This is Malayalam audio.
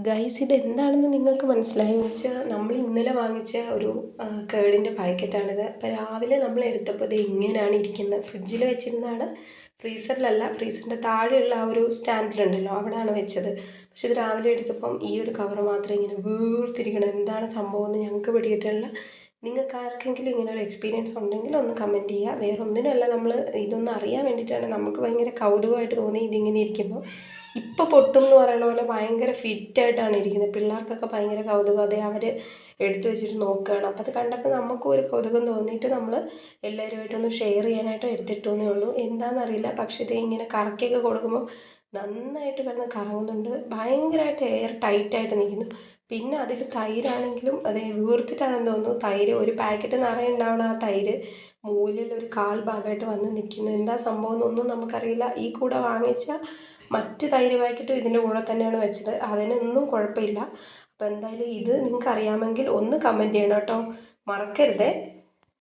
ഗൈസ് ഇതെന്താണെന്ന് നിങ്ങൾക്ക് മനസ്സിലായോ വെച്ചാൽ നമ്മൾ ഇന്നലെ വാങ്ങിച്ച ഒരു കേടിൻ്റെ പാക്കറ്റാണിത്. അപ്പോൾ രാവിലെ നമ്മൾ എടുത്തപ്പോൾ ഇത് ഇങ്ങനെയാണ് ഇരിക്കുന്നത്. ഫ്രിഡ്ജിൽ വെച്ചിരുന്നതാണ്, ഫ്രീസറിലല്ല. ഫ്രീസറിൻ്റെ താഴെയുള്ള ആ ഒരു സ്റ്റാൻഡിലുണ്ടല്ലോ അവിടെയാണ് വെച്ചത്. പക്ഷെ ഇത് രാവിലെ എടുത്തപ്പം ഈ ഒരു കവർ മാത്രം ഇങ്ങനെ വീർത്തിരിക്കണം. എന്താണ് സംഭവം എന്ന് ഞങ്ങൾക്ക് പിടികിട്ടില്ല. നിങ്ങൾക്ക് ആർക്കെങ്കിലും ഇങ്ങനെ ഒരു എക്സ്പീരിയൻസ് ഉണ്ടെങ്കിൽ ഒന്ന് കമൻറ്റ് ചെയ്യുക. വേറെ ഒന്നിനുമല്ല, നമ്മൾ ഇതൊന്നും അറിയാൻ വേണ്ടിയിട്ടാണ്. നമുക്ക് ഭയങ്കര കൗതുകമായിട്ട് തോന്നി ഇതിങ്ങനെ ഇരിക്കുമ്പോൾ. ഇപ്പോൾ പൊട്ടും എന്ന് പറയണ പോലെ ഭയങ്കര ഫിറ്റായിട്ടാണ് ഇരിക്കുന്നത്. പിള്ളേർക്കൊക്കെ ഭയങ്കര കൗതുകം. അതേ അവർ എടുത്തു വെച്ചിട്ട് നോക്കുകയാണ്. അപ്പോൾ അത് കണ്ടപ്പോൾ നമുക്കും ഒരു കൗതുകം തോന്നിയിട്ട് നമ്മൾ എല്ലാവരുമായിട്ടൊന്ന് ഷെയർ ചെയ്യാനായിട്ട് എടുത്തിട്ടേ ഉള്ളൂ. എന്താണെന്നറിയില്ല, പക്ഷേ ഇത് ഇങ്ങനെ കറക്കിയൊക്കെ കൊടുക്കുമ്പോൾ നന്നായിട്ട് കിടന്ന് കറങ്ങുന്നുണ്ട്. ഭയങ്കരമായിട്ട് എയർ ടൈറ്റായിട്ട് നിൽക്കുന്നു. പിന്നെ അതിൽ തൈരാണെങ്കിലും അതേ വീർത്തിട്ടാണെന്ന് തോന്നുന്നു. തൈര് ഒരു പാക്കറ്റ് നിറയെ ഉണ്ടാവണം. ആ തൈര് മൂലിൽ ഒരു കാൽ ഭാഗമായിട്ട് വന്ന് നിൽക്കുന്നു. എന്താ സംഭവം എന്നൊന്നും നമുക്കറിയില്ല. ഈ കൂടെ വാങ്ങിച്ച മറ്റ് തൈര് പാക്കറ്റും ഇതിൻ്റെ കൂടെ തന്നെയാണ് വെച്ചത്. അതിനൊന്നും കുഴപ്പമില്ല. അപ്പോൾ എന്തായാലും ഇത് നിങ്ങൾക്ക് അറിയാമെങ്കിൽ ഒന്ന് കമൻറ്റ് ചെയ്യണം കേട്ടോ, മറക്കരുതേ.